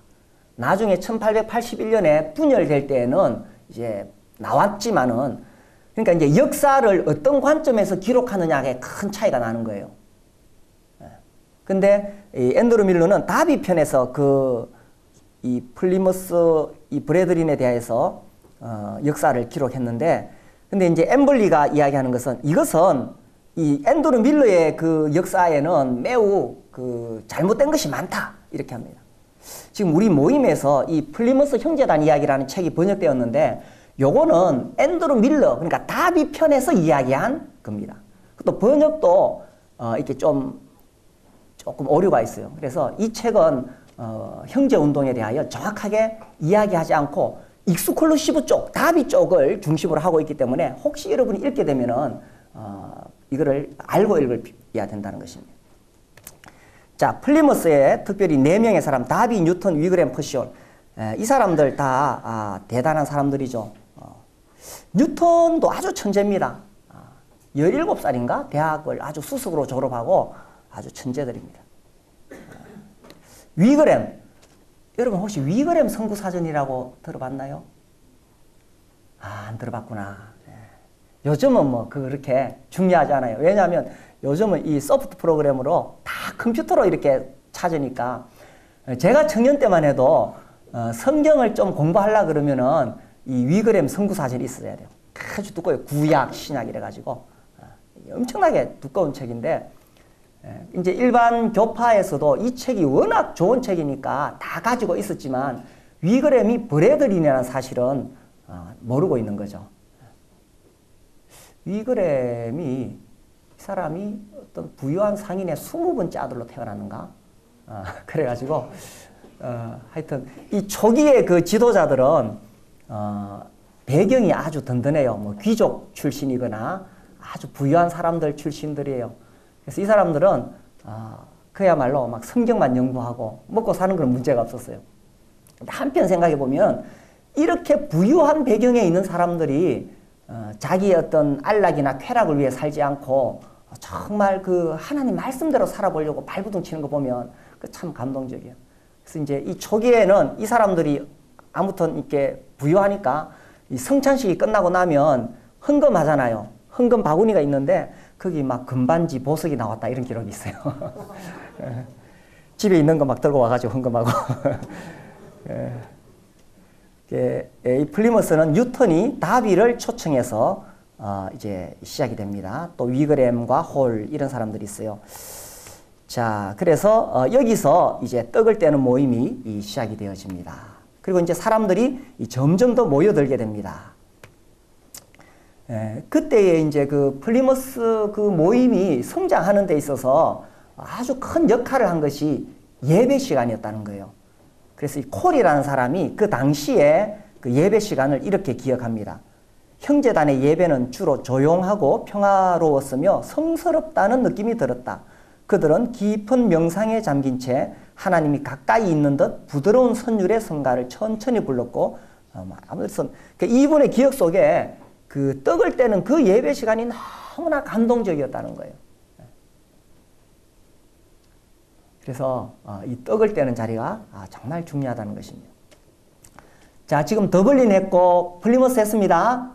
나중에 1881년에 분열될 때에는 이제 나왔지만은 그러니까 이제 역사를 어떤 관점에서 기록하느냐에 큰 차이가 나는 거예요. 근데 이 앤드루 밀러는 다비 편에서 이 플리머스 이 브레드린에 대해서 역사를 기록했는데 근데 이제 엠블리가 이야기하는 것은 이것은 이 앤드루 밀러의 그 역사에는 매우 그 잘못된 것이 많다 이렇게 합니다. 지금 우리 모임에서 이 플리머스 형제단 이야기라는 책이 번역되었는데 요거는 앤드루 밀러 그러니까 다비 편에서 이야기한 겁니다. 또 번역도 이렇게 조금 오류가 있어요. 그래서 이 책은 형제 운동에 대하여 정확하게 이야기하지 않고 익스클루시브 쪽, 다비 쪽을 중심으로 하고 있기 때문에 혹시 여러분이 읽게 되면은 이거를 알고 읽어야 된다는 것입니다. 자, 플리머스에 특별히 4명의 사람, 다비, 뉴턴, 위그램, 퍼시올. 이 사람들 다 대단한 사람들이죠. 뉴턴도 아주 천재입니다. 17살인가? 대학을 아주 수석으로 졸업하고 아주 천재들입니다. 위그램. 여러분 혹시 위그램 선구사전이라고 들어봤나요? 안 들어봤구나. 요즘은 뭐 그렇게 중요하지 않아요. 왜냐하면 요즘은 이 소프트 프로그램으로 다 컴퓨터로 이렇게 찾으니까 제가 청년 때만 해도 성경을 좀 공부하려고 그러면은 이 위그램 선구사전이 있어야 돼요. 아주 두꺼워요. 구약, 신약 이래가지고 엄청나게 두꺼운 책인데 이제 일반 교파에서도 이 책이 워낙 좋은 책이니까 다 가지고 있었지만 위그램이 브래들린이라는 사실은 모르고 있는 거죠. 위그램이 이 사람이 어떤 부유한 상인의 20번째 아들로 태어났는가? 그래가지고 하여튼 이 초기의 그 지도자들은 배경이 아주 든든해요. 뭐 귀족 출신이거나 아주 부유한 사람들 출신들이에요. 그래서 이 사람들은 그야말로 막 성경만 연구하고 먹고 사는 건 문제가 없었어요. 근데 한편 생각해 보면 이렇게 부유한 배경에 있는 사람들이 자기의 어떤 안락이나 쾌락을 위해 살지 않고 정말 그 하나님 말씀대로 살아보려고 발부둥 치는 거 보면 그 참 감동적이에요. 그래서 이제 이 초기에는 이 사람들이 아무튼 이렇게 부유하니까 이 성찬식이 끝나고 나면 헌금하잖아요. 헌금 바구니가 있는데 거기 막 금반지, 보석이 나왔다 이런 기록이 있어요. 집에 있는 거 막 들고 와가지고 헌금하고. 이 플리머스는 뉴턴이 다비를 초청해서 이제 시작이 됩니다. 또 위그램과 홀 이런 사람들이 있어요. 자, 그래서 여기서 이제 떡을 떼는 모임이 시작이 되어집니다. 그리고 이제 사람들이 점점 더 모여들게 됩니다. 그때에 이제 그 플리머스 그 모임이 성장하는 데 있어서 아주 큰 역할을 한 것이 예배 시간이었다는 거예요. 그래서 이 콜이라는 사람이 그 당시에 그 예배 시간을 이렇게 기억합니다. 형제단의 예배는 주로 조용하고 평화로웠으며 성스럽다는 느낌이 들었다. 그들은 깊은 명상에 잠긴 채 하나님이 가까이 있는 듯 부드러운 선율의 성가를 천천히 불렀고 아무튼 이분의 기억 속에 그 떡을 떼는 그 예배 시간이 너무나 감동적이었다는 거예요. 그래서 이 떡을 떼는 자리가 정말 중요하다는 것입니다. 자, 지금 더블린 했고 플리머스 했습니다.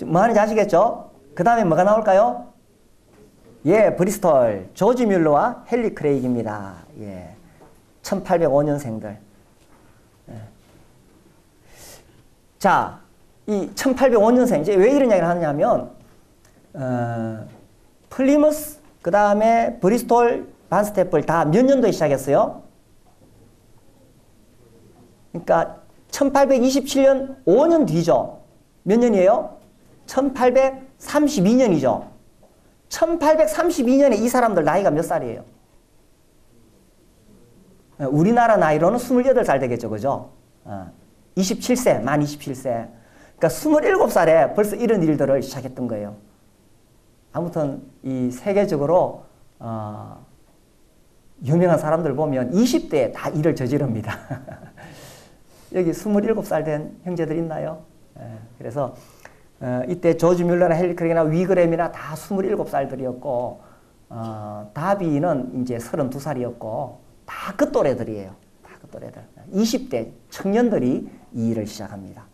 뭐 하는지 아시겠죠? 그 다음에 뭐가 나올까요? 예, 브리스톨, 조지 뮬러와 헨리 크레이그입니다. 예, 1805년생들. 예. 자, 이 1805년생, 이제 왜 이런 이야기를 하느냐면, 플리머스, 그 다음에 브리스톨, 반스테플 다 몇 년도에 시작했어요? 그러니까 1827년 5년 뒤죠. 몇 년이에요? 1832년이죠. 1832년에 이 사람들 나이가 몇 살이에요? 우리나라 나이로는 28살 되겠죠. 그죠? 27세, 만 27세. 그러니까 그러니까 27살에 벌써 이런 일들을 시작했던 거예요. 아무튼 이 세계적으로 유명한 사람들 보면 20대에 다 일을 저지릅니다. 여기 27살 된 형제들 있나요? 그래서 이때 조지 뮬러나 헨리 크레이나 위그램이나 다 27살들이었고 다비는 이제 32살이었고 다 그 또래들이에요. 다 그 또래들. 20대 청년들이 이 일을 시작합니다.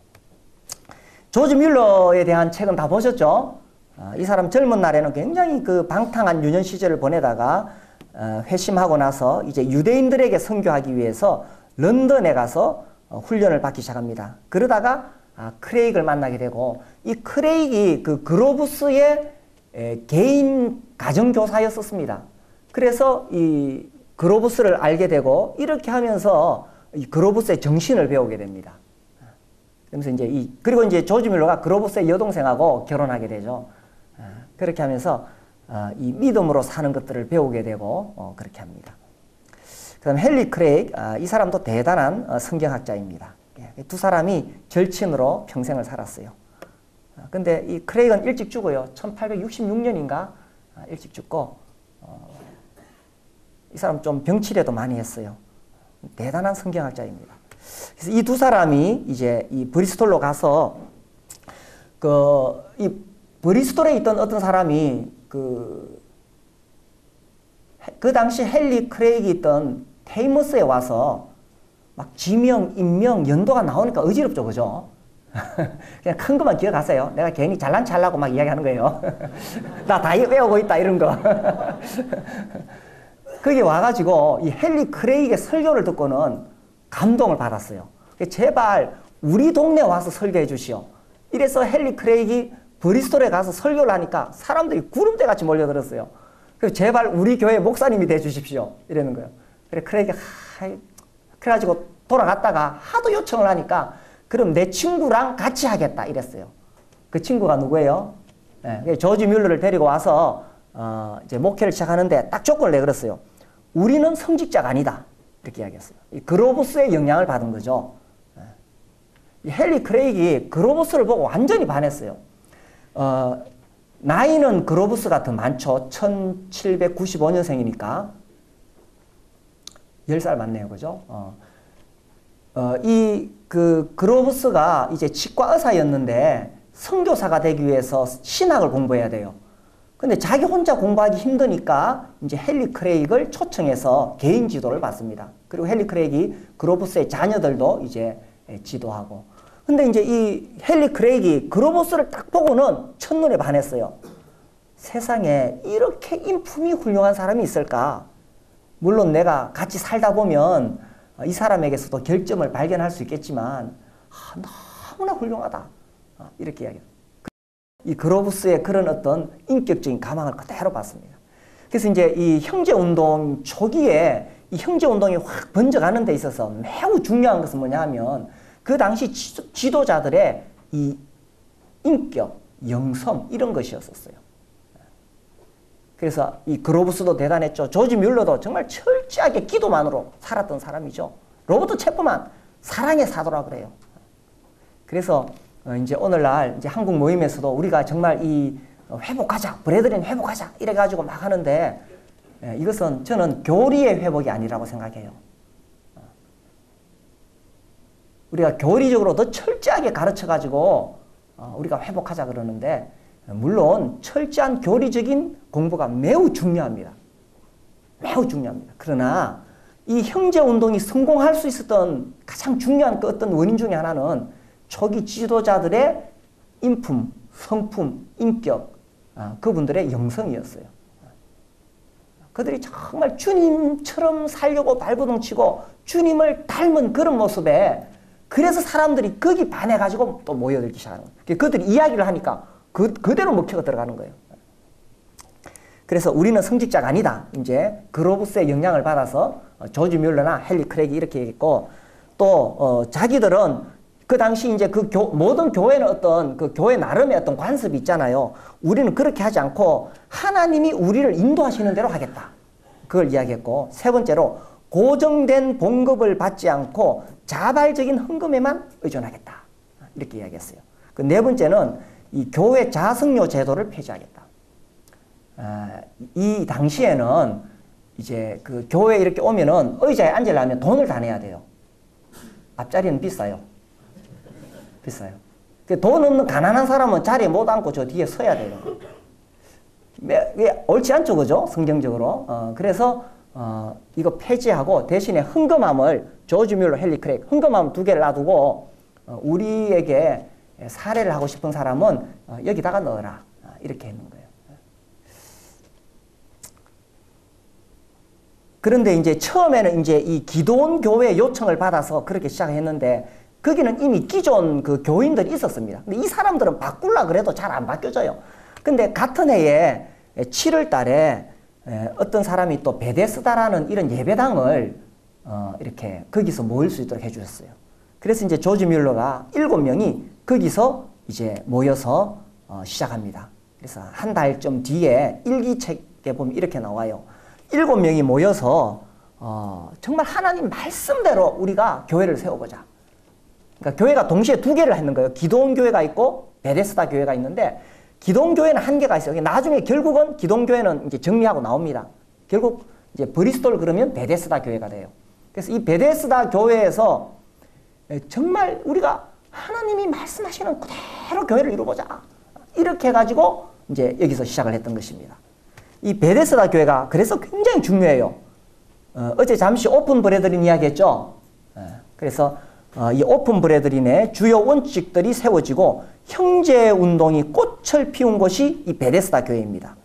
조지 뮬러에 대한 책은 다 보셨죠? 이 사람 젊은 날에는 굉장히 그 방탕한 유년 시절을 보내다가 회심하고 나서 이제 유대인들에게 선교하기 위해서 런던에 가서 훈련을 받기 시작합니다. 그러다가 크레이그를 만나게 되고 이 크레이기 그 그로브스의 개인 가정교사였었습니다. 그래서 이 그로브스를 알게 되고 이렇게 하면서 이 그로브스의 정신을 배우게 됩니다. 그러면서 이제 그리고 이제 조지 뮬러가 그로브스의 여동생하고 결혼하게 되죠. 그렇게 하면서 이 믿음으로 사는 것들을 배우게 되고 그렇게 합니다. 그다음 헨리 크레이그, 이 사람도 대단한 성경학자입니다. 두 사람이 절친으로 평생을 살았어요. 근데 이 크레이그는 일찍 죽어요. 1866년인가 일찍 죽고 이 사람 좀 병치레도 많이 했어요. 대단한 성경학자입니다. 그래서 이 두 사람이 이제 이 브리스톨로 가서 이 브리스톨에 있던 어떤 사람이 그 당시 헨리 크레이기 있던 테이머스에 와서 막 지명, 인명, 연도가 나오니까 어지럽죠, 그죠? 그냥 큰 것만 기억하세요. 내가 괜히 잘난 척하려고 막 이야기하는 거예요. 나 다 외우고 있다, 이런 거. 거기 와가지고 이 헨리 크레이기의 설교를 듣고는 감동을 받았어요. 제발 우리 동네 와서 설교해 주시오. 이래서 헨리 크레이기 브리스톨에 가서 설교를 하니까 사람들이 구름대 같이 몰려들었어요. 그래서 제발 우리 교회 목사님이 돼 주십시오. 이러는 거예요. 그래 크레이기가 그래가지고 돌아갔다가 하도 요청을 하니까 그럼 내 친구랑 같이 하겠다 이랬어요. 그 친구가 누구예요? 네, 조지 뮬러를 데리고 와서 이제 목회를 시작하는데 딱 조건을 내걸었어요. 우리는 성직자가 아니다. 이렇게 이야기했어요. 이 그로브스의 영향을 받은 거죠. 이 헨리 크레이기 그로브스를 보고 완전히 반했어요. 나이는 그로브스가 더 많죠. 1795년생이니까 10살 많네요. 그죠? 그로브스가 이제 치과 의사였는데 선교사가 되기 위해서 신학을 공부해야 돼요. 근데 자기 혼자 공부하기 힘드니까 이제 헨리 크레이그를 초청해서 개인 지도를 받습니다. 그리고 헨리 크레이기 그로브스의 자녀들도 이제 지도하고. 근데 이제 이 헨리 크레이기 그로브스를 딱 보고는 첫눈에 반했어요. 세상에 이렇게 인품이 훌륭한 사람이 있을까? 물론 내가 같이 살다 보면 이 사람에게서도 결점을 발견할 수 있겠지만 너무나 훌륭하다. 이렇게 이야기해요. 이 그로브스의 그런 어떤 인격적인 가망을 그대로 봤습니다. 그래서 이제 이 형제운동 초기에 이 형제운동이 확 번져가는 데 있어서 매우 중요한 것은 뭐냐 하면 그 당시 지도자들의 이 인격, 영성 이런 것이었었어요. 그래서 이 그로브스도 대단했죠. 조지 뮬러도 정말 철저하게 기도만으로 살았던 사람이죠. 로버트 체프만 사랑의 사도라 그래요. 그래서 이제 오늘날 이제 한국 모임에서도 우리가 정말 이 회복하자, 브레드린 회복하자 이래가지고 막 하는데 이것은 저는 교리의 회복이 아니라고 생각해요. 우리가 교리적으로 더 철저하게 가르쳐가지고 우리가 회복하자 그러는데 물론 철저한 교리적인 공부가 매우 중요합니다. 매우 중요합니다. 그러나 이 형제운동이 성공할 수 있었던 가장 중요한 그 어떤 원인 중에 하나는 초기 지도자들의 인품, 성품, 인격, 그분들의 영성이었어요. 그들이 정말 주님처럼 살려고 발버둥치고 주님을 닮은 그런 모습에 그래서 사람들이 거기 반해가지고 또 모여들기 시작하는 거예요. 그들이 이야기를 하니까 그대로 먹혀가 들어가는 거예요. 그래서 우리는 성직자가 아니다. 이제 그로브스의 영향을 받아서 조지 뮬러나 헨리 크레이기 이렇게 얘기했고 또 자기들은 그 당시 이제 모든 교회는 어떤 그 교회 나름의 어떤 관습이 있잖아요. 우리는 그렇게 하지 않고 하나님이 우리를 인도하시는 대로 하겠다. 그걸 이야기했고 세 번째로 고정된 봉급을 받지 않고 자발적인 헌금에만 의존하겠다. 이렇게 이야기했어요. 그 네 번째는 이 교회 자석료 제도를 폐지하겠다. 이 당시에는 이제 그 교회 이렇게 오면은 의자에 앉으려면 돈을 다 내야 돼요. 앞자리는 비싸요. 비싸요. 돈 없는 가난한 사람은 자리에 못 앉고 저 뒤에 서야 돼요. 옳지 않죠, 그죠? 성경적으로. 그래서 이거 폐지하고 대신에 헌금함을 조지 뮬러 헨리 크레이크 헌금함 2개를 놔두고 우리에게 사례를 하고 싶은 사람은 여기다가 넣어라. 이렇게 했는 거예요. 그런데 이제 처음에는 이제 이 기도원 교회 요청을 받아서 그렇게 시작했는데 거기는 이미 기존 그 교인들이 있었습니다. 근데 이 사람들은 바꾸려 그래도 잘 안 바뀌어져요. 근데 같은 해에 7월 달에 어떤 사람이 또 베데스다라는 이런 예배당을 이렇게 거기서 모일 수 있도록 해주셨어요. 그래서 이제 조지 뮬러가 7명이 거기서 이제 모여서 시작합니다. 그래서 한 달쯤 뒤에 일기책에 보면 이렇게 나와요. 7명이 모여서 정말 하나님 말씀대로 우리가 교회를 세워보자. 그러니까 교회가 동시에 2개를 했는 거예요. 기도원 교회가 있고 베데스다 교회가 있는데 기도원 교회는 한계가 있어요. 나중에 결국은 기도원 교회는 이제 정리하고 나옵니다. 결국 이제 브리스톨 그러면 베데스다 교회가 돼요. 그래서 이 베데스다 교회에서 정말 우리가 하나님이 말씀하시는 그대로 교회를 이루고자 이렇게 해가지고 이제 여기서 시작을 했던 것입니다. 이 베데스다 교회가 그래서 굉장히 중요해요. 어제 잠시 오픈 브레드린 이야기했죠. 그래서 이 오픈 브레드린의 주요 원칙들이 세워지고 형제운동이 꽃을 피운 곳이 이 베데스다 교회입니다.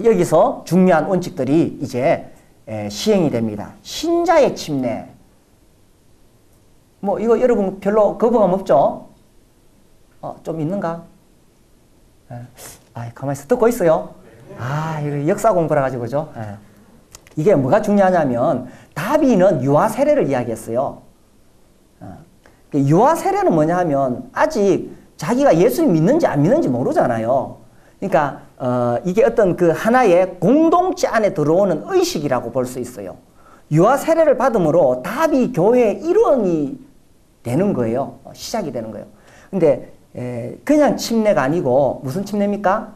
여기서 중요한 원칙들이 이제 시행이 됩니다. 신자의 침례. 뭐 이거 여러분 별로 거부감 없죠? 좀 있는가? 가만히 있어. 듣고 있어요? 이거 역사 공부라 가지고 그죠? 이게 뭐가 중요하냐면 다비는 유아 세례를 이야기했어요. 유아 세례는 뭐냐 하면 아직 자기가 예수를 믿는지 안 믿는지 모르잖아요. 그러니까 이게 어떤 그 하나의 공동체 안에 들어오는 의식이라고 볼 수 있어요. 유아 세례를 받음으로 다비 교회의 일원이 되는 거예요. 시작이 되는 거예요. 근데 그냥 침례가 아니고 무슨 침례입니까?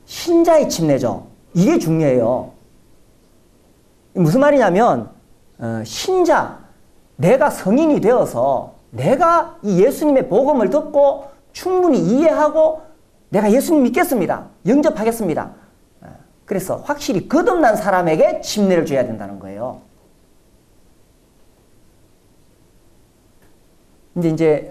신자의 침례죠. 이게 중요해요. 무슨 말이냐면 신자, 내가 성인이 되어서 내가 이 예수님의 복음을 듣고 충분히 이해하고 내가 예수님 믿겠습니다. 영접하겠습니다. 그래서 확실히 거듭난 사람에게 침례를 줘야 된다는 거예요. 근데 이제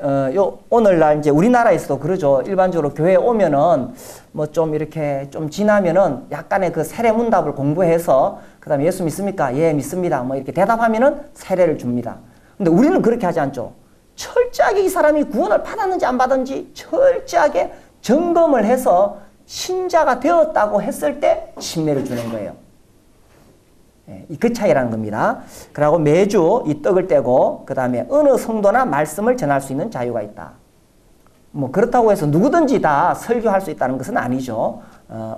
오늘날 이제 우리나라에서도 그러죠. 일반적으로 교회에 오면은 뭐 좀 이렇게 좀 지나면은 약간의 그 세례 문답을 공부해서 그다음에 예수 믿습니까? 예, 믿습니다. 뭐 이렇게 대답하면은 세례를 줍니다. 근데 우리는 그렇게 하지 않죠. 철저하게 이 사람이 구원을 받았는지 안 받았는지 철저하게 점검을 해서 신자가 되었다고 했을 때 침례를 주는 거예요. 그 차이라는 겁니다. 그리고 매주 이 떡을 떼고 그 다음에 어느 성도나 말씀을 전할 수 있는 자유가 있다. 뭐 그렇다고 해서 누구든지 다 설교할 수 있다는 것은 아니죠.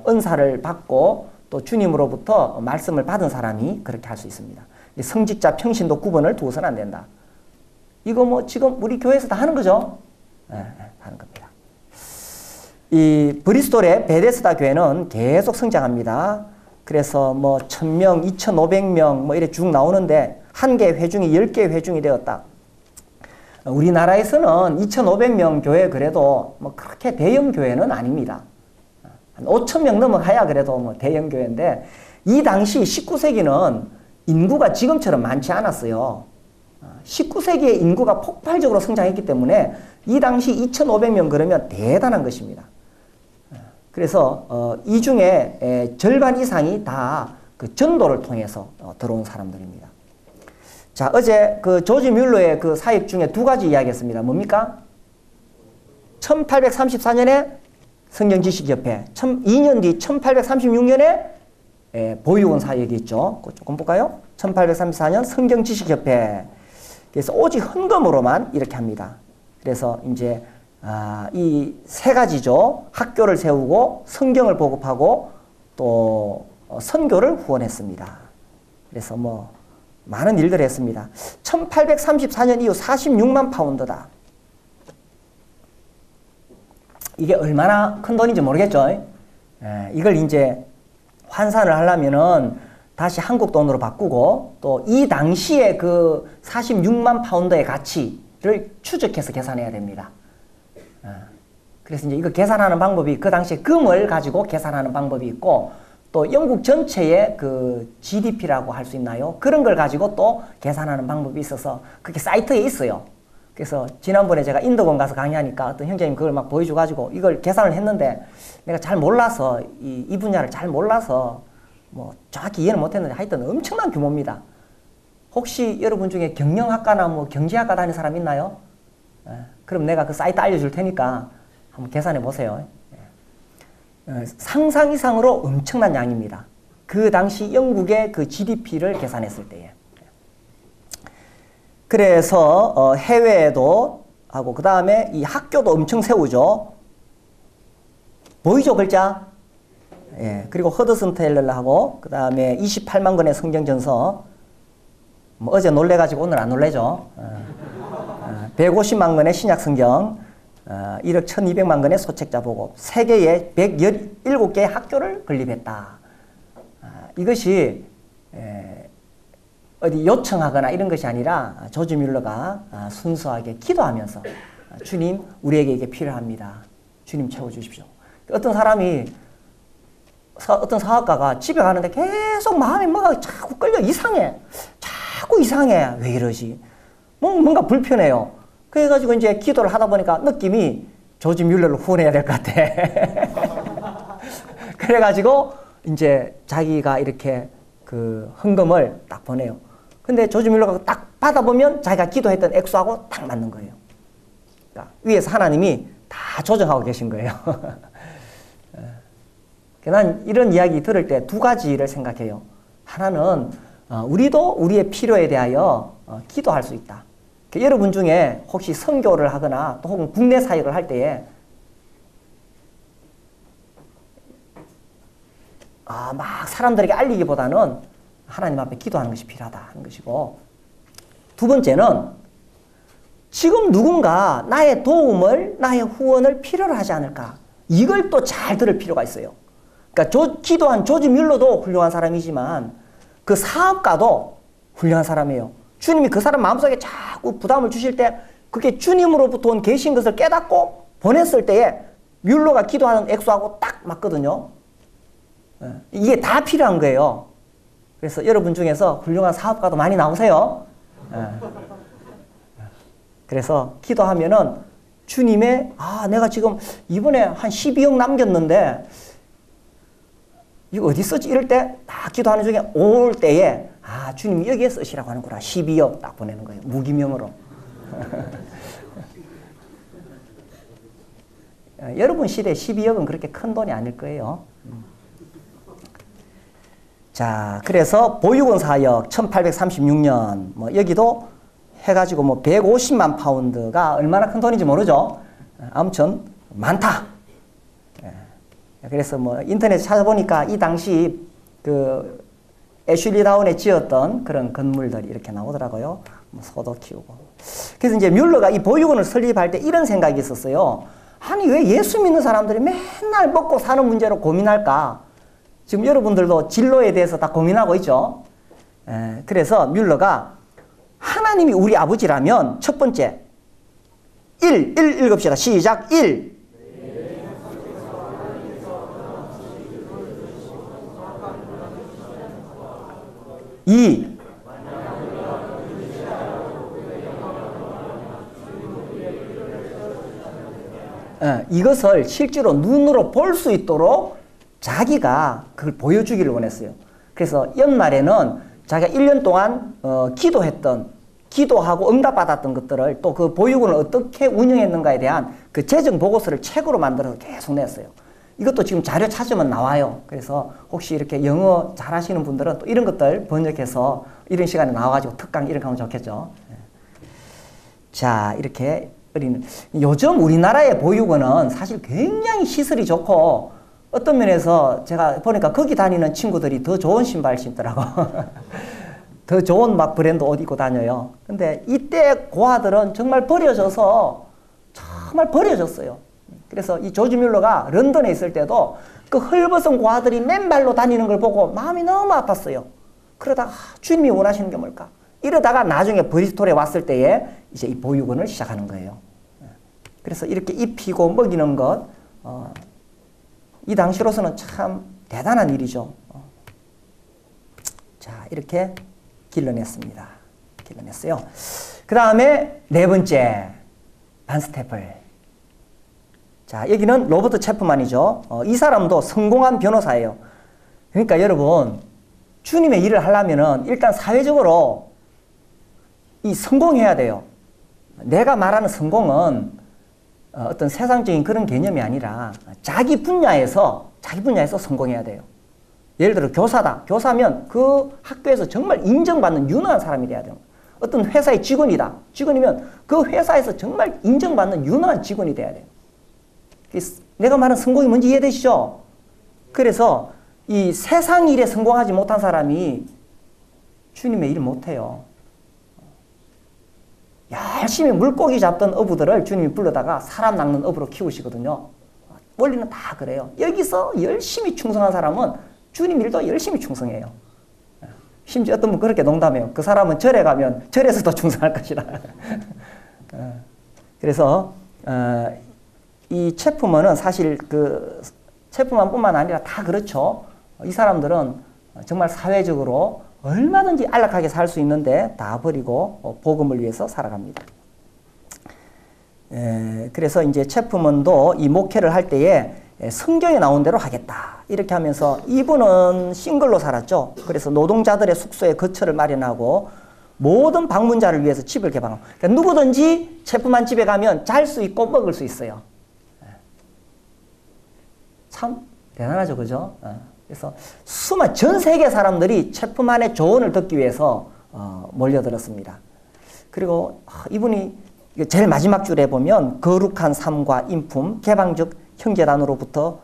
은사를 받고 또 주님으로부터 말씀을 받은 사람이 그렇게 할 수 있습니다. 성직자 평신도 구분을 두어서는 안 된다. 이거 뭐 지금 우리 교회에서 다 하는 거죠. 하는 겁니다. 이 브리스톨의 베데스다 교회는 계속 성장합니다. 그래서 뭐 1000명, 2500명 뭐 이렇게 쭉 나오는데 한 개 회중이 10개 회중이 되었다. 우리나라에서는 2500명 교회 그래도 뭐 그렇게 대형 교회는 아닙니다. 한 5000명 넘어가야 그래도 뭐 대형 교회인데 이 당시 19세기는 인구가 지금처럼 많지 않았어요. 19세기에 인구가 폭발적으로 성장했기 때문에 이 당시 2500명 그러면 대단한 것입니다. 그래서 이 중에 절반 이상이 다 그 전도를 통해서 들어온 사람들입니다. 자, 어제 그 조지 뮬러의 그 사역 중에 2가지 이야기했습니다. 뭡니까? 1834년에 성경지식협회, 2년 뒤 1836년에 보육원 사역이 있죠. 그거 조금 볼까요? 1834년 성경지식협회. 그래서 오직 헌금으로만 이렇게 합니다. 그래서 이제 이 3가지죠. 학교를 세우고 성경을 보급하고 또 선교를 후원했습니다. 그래서 뭐 많은 일들을 했습니다. 1834년 이후 46만 파운드다. 이게 얼마나 큰 돈인지 모르겠죠. 이걸 이제 환산을 하려면은 다시 한국 돈으로 바꾸고 또 이 당시에 그 46만 파운드의 가치를 추적해서 계산해야 됩니다. 그래서 이제 이거 계산하는 방법이 그 당시에 금을 가지고 계산하는 방법이 있고 또 영국 전체의 그 GDP라고 할 수 있나요? 그런 걸 가지고 또 계산하는 방법이 있어서 그게 사이트에 있어요. 그래서 지난번에 제가 인도권 가서 강의하니까 어떤 형제님 그걸 막 보여줘가지고 이걸 계산을 했는데 내가 잘 몰라서 이 분야를 잘 몰라서 뭐 정확히 이해는 못했는데 하여튼 엄청난 규모입니다. 혹시 여러분 중에 경영학과나 뭐 경제학과 다니는 사람 있나요? 그럼 내가 그 사이트 알려줄 테니까 한번 계산해 보세요. 상상 이상으로 엄청난 양입니다. 그 당시 영국의 그 GDP를 계산했을 때에. 그래서 해외에도 하고 그 다음에 이 학교도 엄청 세우죠. 보이죠 글자? 예. 그리고 허드슨 테일러하고 그 다음에 28만 권의 성경 전서. 뭐 어제 놀래가지고 오늘 안 놀래죠. 150만 권의 신약 성경. 1억 1200만 권의 소책자 보고 세계에 117개의 학교를 건립했다. 이것이 어디 요청하거나 이런 것이 아니라 조지 뮬러가 순수하게 기도하면서 주님 우리에게 이게 필요합니다. 주님 채워주십시오. 어떤 사람이 어떤 사업가가 집에 가는데 계속 마음이 뭐가 자꾸 끌려 이상해. 자꾸 이상해. 왜 이러지? 뭔가 불편해요. 그래가지고 이제 기도를 하다 보니까 느낌이 조지 뮬러를 후원해야 될 것 같아. 그래가지고 이제 자기가 이렇게 그 헌금을 딱 보내요. 근데 조지 뮬러가 딱 받아보면 자기가 기도했던 액수하고 딱 맞는 거예요. 그러니까 위에서 하나님이 다 조정하고 계신 거예요. 난 이런 이야기 들을 때 두 가지를 생각해요. 하나는 우리도 우리의 필요에 대하여 기도할 수 있다. 여러분 중에 혹시 선교를 하거나 또 혹은 국내 사역을 할 때에 막 사람들에게 알리기보다는 하나님 앞에 기도하는 것이 필요하다 하는 것이고, 두 번째는 지금 누군가 나의 도움을, 나의 후원을 필요로 하지 않을까, 이걸 또 잘 들을 필요가 있어요. 그러니까 기도한 조지 뮬러도 훌륭한 사람이지만 그 사업가도 훌륭한 사람이에요. 주님이 그 사람 마음속에 자꾸 부담을 주실 때 그게 주님으로부터 온 계신 것을 깨닫고 보냈을 때에 뮬러가 기도하는 액수하고 딱 맞거든요. 이게 다 필요한 거예요. 그래서 여러분 중에서 훌륭한 사업가도 많이 나오세요. 그래서 기도하면은 주님의 내가 지금 이번에 한 12억 남겼는데 이거 어디 쓰지? 이럴 때 딱 기도하는 중에 올 때에 주님이 여기에 쓰시라고 하는구나. 12억 딱 보내는 거예요. 무기명으로. 여러분 시대에 12억은 그렇게 큰 돈이 아닐 거예요. 자, 그래서 보육원 사역 1836년 뭐 여기도 해가지고 뭐 150만 파운드가 얼마나 큰 돈인지 모르죠. 아무튼 많다. 그래서 뭐 인터넷 찾아보니까 이 당시 그 애슐리 다운에 지었던 그런 건물들이 이렇게 나오더라고요. 뭐 소도 키우고. 그래서 이제 뮬러가 이 보육원을 설립할 때 이런 생각이 있었어요. 아니 왜 예수 믿는 사람들이 맨날 먹고 사는 문제로 고민할까? 지금 여러분들도 진로에 대해서 다 고민하고 있죠. 그래서 뮬러가 하나님이 우리 아버지라면 첫 번째 1 읽읍시다. 시작. 1 2 이것을 실제로 눈으로 볼 수 있도록 자기가 그걸 보여주기를 원했어요. 그래서 연말에는 자기가 1년 동안 기도하고 응답받았던 것들을 또 그 보육원을 어떻게 운영했는가에 대한 그 재정 보고서를 책으로 만들어서 계속 냈어요. 이것도 지금 자료 찾으면 나와요. 그래서 혹시 이렇게 영어 잘하시는 분들은 또 이런 것들 번역해서 이런 시간에 나와가지고 특강 이렇게 하면 좋겠죠. 자, 이렇게 요즘 우리나라의 보육원은 사실 굉장히 시설이 좋고 어떤 면에서 제가 보니까 거기 다니는 친구들이 더 좋은 신발 신더라고. 더 좋은 막 브랜드 옷 입고 다녀요. 근데 이때 고아들은 정말 버려져서 정말 버려졌어요. 그래서 이 조지 뮬러가 런던에 있을 때도 그 헐벗은 고아들이 맨발로 다니는 걸 보고 마음이 너무 아팠어요. 그러다가 주님이 원하시는 게 뭘까? 이러다가 나중에 브리스톨에 왔을 때에 이제 이 보육원을 시작하는 거예요. 그래서 이렇게 입히고 먹이는 것, 이 당시로서는 참 대단한 일이죠. 자, 이렇게 길러냈습니다. 길러냈어요. 그 다음에 네 번째, 반스테플. 자, 여기는 로버트 체프만이죠. 이 사람도 성공한 변호사예요. 그러니까 여러분, 주님의 일을 하려면은 일단 사회적으로 이 성공해야 돼요. 내가 말하는 성공은 어떤 세상적인 그런 개념이 아니라 자기 분야에서 성공해야 돼요. 예를 들어 교사다. 교사면 그 학교에서 정말 인정받는 유능한 사람이 돼야 돼요. 어떤 회사의 직원이다. 직원이면 그 회사에서 정말 인정받는 유능한 직원이 돼야 돼요. 내가 말하는 성공이 뭔지 이해되시죠? 그래서 이 세상 일에 성공하지 못한 사람이 주님의 일을 못해요. 열심히 물고기 잡던 어부들을 주님이 불러다가 사람 낚는 어부로 키우시거든요. 원리는 다 그래요. 여기서 열심히 충성한 사람은 주님 일도 열심히 충성해요. 심지어 어떤 분 그렇게 농담해요. 그 사람은 절에 가면 절에서 더 충성할 것이다. 그래서 이 체프먼은 사실 그 체프먼뿐만 아니라 다 그렇죠. 이 사람들은 정말 사회적으로 얼마든지 안락하게 살 수 있는데 다 버리고 복음을 위해서 살아갑니다. 그래서 이제 체프먼도 이 목회를 할 때에 성경에 나온 대로 하겠다. 이렇게 하면서 이분은 싱글로 살았죠. 그래서 노동자들의 숙소에 거처를 마련하고 모든 방문자를 위해서 집을 개방하고 그러니까 누구든지 체프만 집에 가면 잘 수 있고 먹을 수 있어요. 참 대단하죠. 그죠? 그래서 전 세계 사람들이 체프만의 조언을 듣기 위해서 몰려들었습니다. 그리고 이분이 제일 마지막 줄에 보면 거룩한 삶과 인품, 개방적 형제단으로부터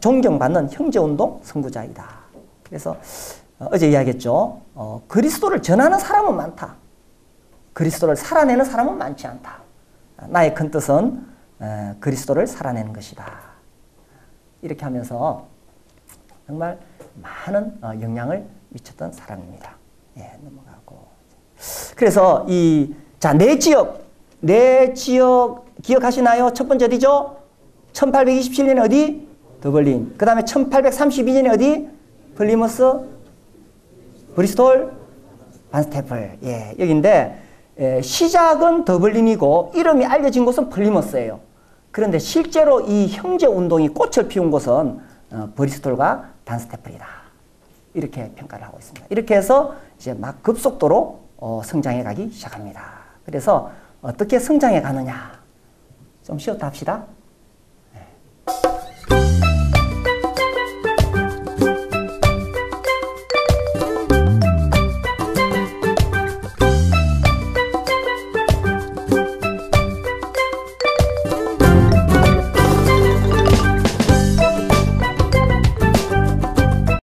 존경받는 형제운동 선구자이다. 그래서 어제 이야기했죠. 그리스도를 전하는 사람은 많다. 그리스도를 살아내는 사람은 많지 않다. 나의 큰 뜻은 그리스도를 살아내는 것이다. 이렇게 하면서 정말 많은 영향을 미쳤던 사람입니다. 예, 넘어가고. 그래서 내 지역 기억하시나요? 첫 번째 어디죠? 1827년에 어디? 더블린. 그 다음에 1832년에 어디? 플리머스, 브리스톨, 반스테플. 예, 여기인데 시작은 더블린이고 이름이 알려진 곳은 플리머스예요. 그런데 실제로 이 형제 운동이 꽃을 피운 곳은 브리스톨과 반스테플이다. 이렇게 평가를 하고 있습니다. 이렇게 해서 이제 막 급속도로 성장해 가기 시작합니다. 그래서 어떻게 성장해 가느냐? 좀 쉬었다 합시다.